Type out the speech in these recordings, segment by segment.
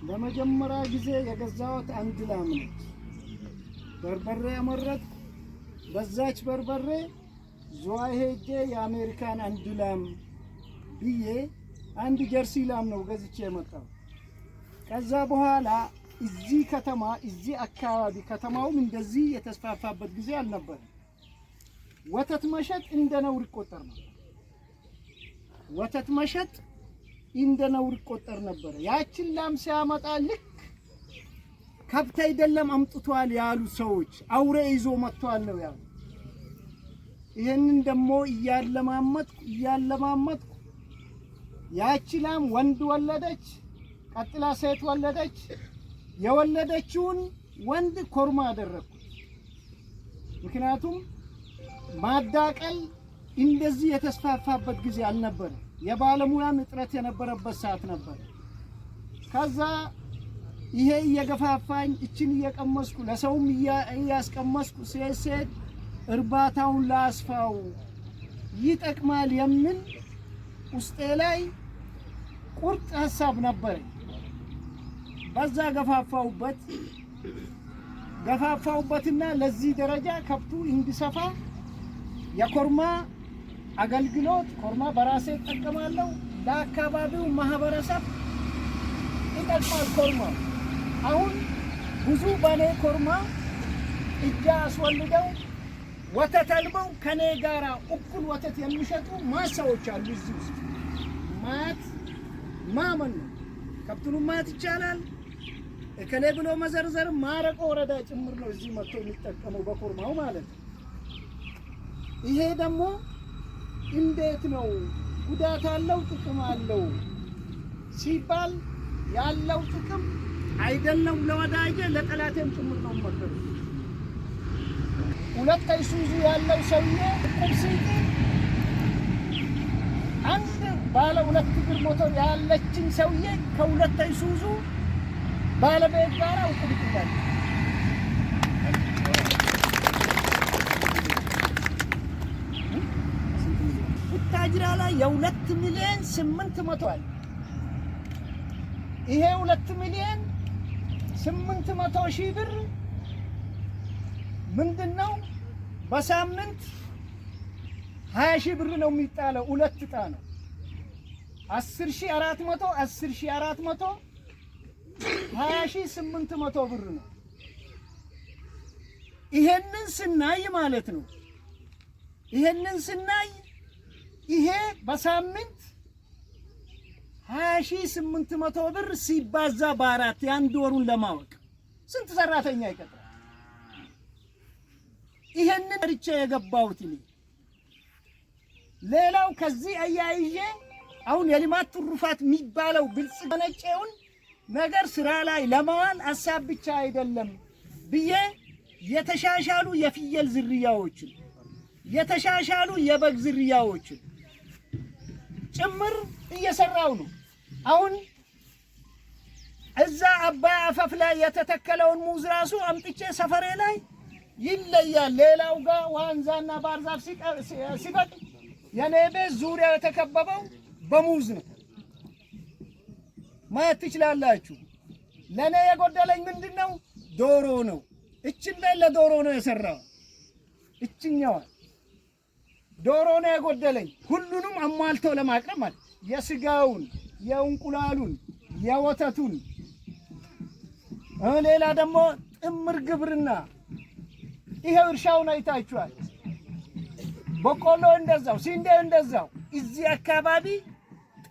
ለመጀመሪያ ጊዜ የገዛሁት አንድ ላም ነች። በርበሬ ያመረትኩ በዛች በርበሬ ዝዋይ ሄጄ የአሜሪካን አንድ ላም ብዬ አንድ ጀርሲ ላም ነው ገዝቼ የመጣው። ከዛ በኋላ እዚህ ከተማ እዚህ አካባቢ ከተማውም እንደዚህ የተስፋፋበት ጊዜ አልነበረም። ወተት መሸጥ እንደ ነውር ይቆጠር ነበር። ወተት መሸጥ እንደ ነውር ይቆጠር ነበር። ያችን ላም ሲያመጣ ልክ ከብት አይደለም አምጥቷል ያሉ ሰዎች አውሬ ይዞ መጥቷል ነው ያሉ። ይሄንን ደግሞ እያለማመጥኩ ያቺ ላም ወንድ ወለደች፣ ቀጥላ ሴት ወለደች። የወለደችውን ወንድ ኮርማ አደረኩ። ምክንያቱም ማዳቀል እንደዚህ የተስፋፋበት ጊዜ አልነበረም። የባለሙያም እጥረት የነበረበት ሰዓት ነበር። ከዛ ይሄ እየገፋፋኝ እችን እየቀመስኩ ለሰውም እያስቀመስኩ ሴት እርባታውን ላስፋው ይጠቅማል የሚል ውስጤ ላይ ቁርጥ ሐሳብ ነበር። በዛ ገፋፋውበትና ለዚህ ደረጃ ከብቱ እንዲሰፋ የኮርማ አገልግሎት ኮርማ በራሴ እጠቀማለሁ፣ ለአካባቢው ማህበረሰብ ይጠቅማል ኮርማ። አሁን ብዙ በኔ ኮርማ እጃ አስወልደው ወተት አልበው ከኔ ጋራ እኩል ወተት የሚሸጡ ማሳዎች አሉ። እዚህ ውስጥ ማመን ነው። ከብቱን ማት ይቻላል። እከሌ ብሎ መዘርዘር ማረቆ ወረዳ ጭምር ነው እዚህ መጥቶ የሚጠቀመው በኮርማው ማለት ነው። ይሄ ደግሞ እንዴት ነው ጉዳት አለው ጥቅም አለው ሲባል ያለው ጥቅም አይደለም ለወዳጄ ለጠላቴም ጭምር ነው ማለት ነው። ሁለት አይሱዙ ያለው ሰውዬ ቁብሲቲ አንድ ባለ ሁለት እግር ሞተር ያለችን ሰውዬ ከሁለት አይሱዙ ባለቤት ጋር አውጥቷል። ቡታጅራ ላይ የ2 ሚሊዮን 800 አለ። ይሄ 2 ሚሊዮን 800 ሺህ ብር ምንድነው? በሳምንት 20 ሺህ ብር ነው የሚጣለው። ሁለት ዕጣ ነው 10400 10400 20800 ብር ነው። ይሄንን ስናይ ማለት ነው ይሄ በሳምንት 20800 ብር ሲባዛ በአራት የአንድ ወሩን ለማወቅ ስንት ሰራተኛ ይቀጥራል? ይሄንን ርቼ የገባሁት እኔ። ሌላው ከዚህ አያይዤ አሁን የልማት ትሩፋት የሚባለው ብልጽግናውን ነገር ስራ ላይ ለማዋል ሐሳብ ብቻ አይደለም ብዬ የተሻሻሉ የፍየል ዝርያዎችን የተሻሻሉ የበግ ዝርያዎችን ጭምር እየሰራው ነው። አሁን እዛ አባይ አፈፍ ላይ የተተከለውን ሙዝ ራሱ አምጥቼ ሰፈሬ ላይ ይለያል። ሌላው ጋር ዋንዛና ባርዛፍ ሲበቅ የኔ ቤት ዙሪያ የተከበበው በሙዝ ነው። ማየት ትችላላችሁ። ለኔ የጎደለኝ ምንድነው? ዶሮ ነው። እችን ቤት ለዶሮ ነው የሰራው። እችኛዋ ዶሮ ነው የጎደለኝ። ሁሉንም አሟልቶ ለማቅረብ ማለት የስጋውን፣ የእንቁላሉን፣ የወተቱን ሌላ ደግሞ ጥምር ግብርና ይሄው እርሻውን አይታችኋል። በቆሎ እንደዛው፣ ስንዴ እንደዛው። እዚህ አካባቢ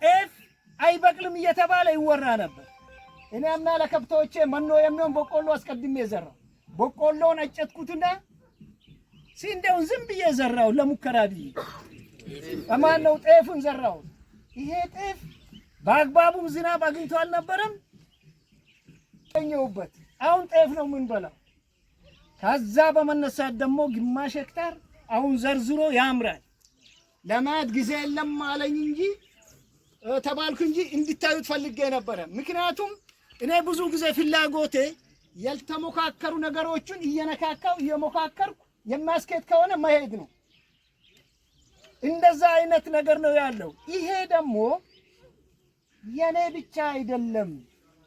ጤፍ አይበቅልም እየተባለ ይወራ ነበር። እኔ አምና ለከብቶቼ መኖ የሚሆን በቆሎ አስቀድሜ ዘራው። በቆሎን አጨትኩትና ስንዴውን ዝም ብዬ ዘራው ለሙከራ ብዬ። አማን ነው ጤፉን ዘራው። ይሄ ጤፍ በአግባቡም ዝናብ አግኝቶ አልነበረም ተኘውበት። አሁን ጤፍ ነው የምንበላው። ከዛ በመነሳት ደግሞ ግማሽ ሄክታር አሁን ዘርዝሮ ያምራል። ለማት ጊዜ የለም አለኝ እንጂ ተባልኩ እንጂ እንድታዩት ፈልጌ ነበረ። ምክንያቱም እኔ ብዙ ጊዜ ፍላጎቴ ያልተሞካከሩ ነገሮችን እየነካካው እየሞካከርኩ የማስኬት ከሆነ መሄድ ነው። እንደዛ አይነት ነገር ነው ያለው። ይሄ ደግሞ የኔ ብቻ አይደለም።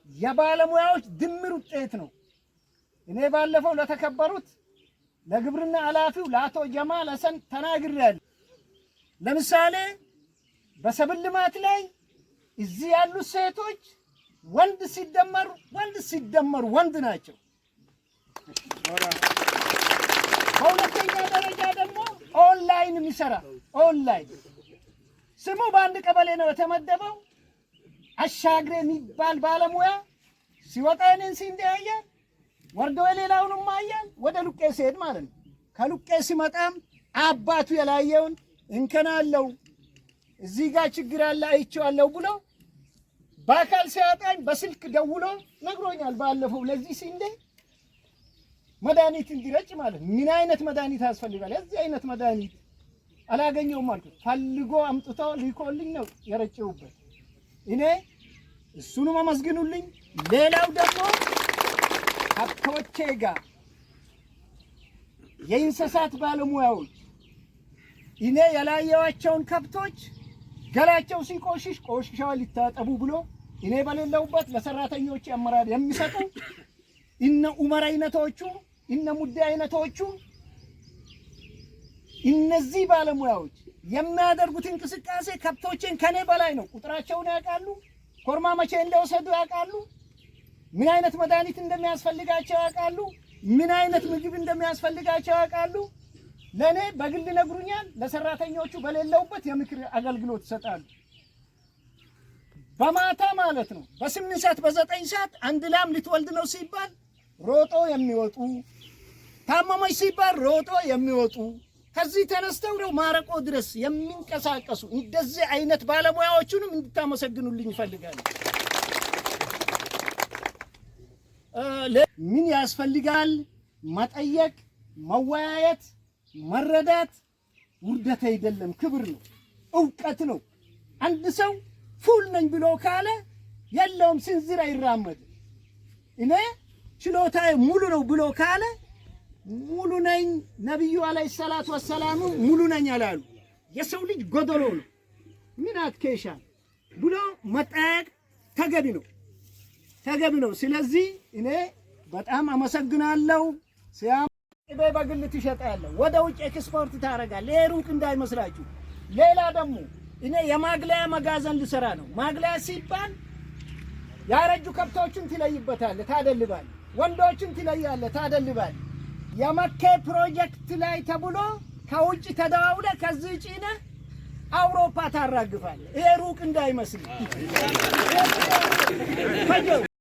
የባለሙያዎች ድምር ውጤት ነው። እኔ ባለፈው ለተከበሩት ለግብርና ኃላፊው ለአቶ ጀማል ሐሰን ተናግሬያለሁ። ለምሳሌ በሰብል ልማት ላይ እዚህ ያሉት ሴቶች ወንድ ሲደመሩ ወንድ ናቸው። በሁለተኛ ደረጃ ደግሞ ኦንላይን የሚሰራ ኦንላይን ስሙ በአንድ ቀበሌ ነው የተመደበው። አሻግሬ የሚባል ባለሙያ ሲወጣ እኔን ሲንዴ ያያል፣ ወርዶ የሌላውንም አያል። ወደ ሉቄ ሲሄድ ማለት ነው። ከሉቄ ሲመጣም አባቱ የላየውን እንከን አለው እዚህ ጋር ችግር አለ አይቼዋለሁ ብሎ በአካል ሲያጣኝ በስልክ ደውሎ ነግሮኛል። ባለፈው ለዚህ ሲንዴ መድኃኒት እንዲረጭ ማለት ምን አይነት መድኃኒት ያስፈልጋል? የዚህ አይነት መድኃኒት አላገኘውም አልኩት። ፈልጎ አምጥቶ ሊኮልኝ ነው የረጨውበት። እኔ እሱንም አመስግኑልኝ። ሌላው ደግሞ ከብቶቼ ጋር የእንስሳት ባለሙያዎች እኔ የላየዋቸውን ከብቶች ገላቸው ሲቆሽሽ ቆሽሻው ሊታጠቡ ብሎ እኔ በሌለውበት ለሰራተኞች አመራር የሚሰጡ እነ ኡመር አይነቶቹ እነ ሙዴ አይነቶቹ እነዚህ ባለሙያዎች የሚያደርጉት እንቅስቃሴ ከብቶችን ከኔ በላይ ነው። ቁጥራቸውን ያውቃሉ። ኮርማ መቼ እንደወሰዱ ያውቃሉ። ምን አይነት መድኃኒት እንደሚያስፈልጋቸው ያውቃሉ። ምን አይነት ምግብ እንደሚያስፈልጋቸው ያውቃሉ። ለኔ በግል ነግሩኛል። ለሰራተኞቹ በሌለውበት የምክር አገልግሎት ይሰጣሉ። በማታ ማለት ነው በ8 ሰዓት በ9 ሰዓት አንድ ላም ልትወልድ ነው ሲባል ሮጦ የሚወጡ፣ ታመመች ሲባል ሮጦ የሚወጡ ከዚህ ተነስተው ነው ማረቆ ድረስ የሚንቀሳቀሱ እንደዚህ አይነት ባለሙያዎቹንም እንድታመሰግኑልኝ ይፈልጋሉ። ምን ያስፈልጋል? መጠየቅ፣ መወያየት፣ መረዳት ውርደት አይደለም፣ ክብር ነው፣ እውቀት ነው። አንድ ሰው ፉል ነኝ ብሎ ካለ የለውም ስንዝር አይራመድ። እኔ ችሎታዬ ሙሉ ነው ብሎ ካለ ሙሉ ነኝ። ነብዩ አለይሂ ሰላቱ ወሰላም ሙሉ ነኝ አላሉ። የሰው ልጅ ጎደሎ ነው፣ ምን አትከሻል ብሎ መጠየቅ ተገቢ ነው። ስለዚህ እኔ በጣም አመሰግናለሁ። ሲያምጥ በግል ትሸጣለህ፣ ወደ ውጭ ኤክስፖርት ታደርጋለህ። ይሄ ሩቅ እንዳይመስላችሁ። ሌላ ደግሞ እኔ የማግለያ መጋዘን ልሰራ ነው። ማግለያ ሲባል ያረጁ ከብቶችን ትለይበታለህ፣ ታደልባለህ። ወንዶችን ትለያለህ፣ ታደልባለህ። የመኬ ፕሮጀክት ላይ ተብሎ ከውጭ ተደዋውለ ከዚህ ጭነ አውሮፓ ታራግፋለህ። ይሄ ሩቅ እንዳይመስል።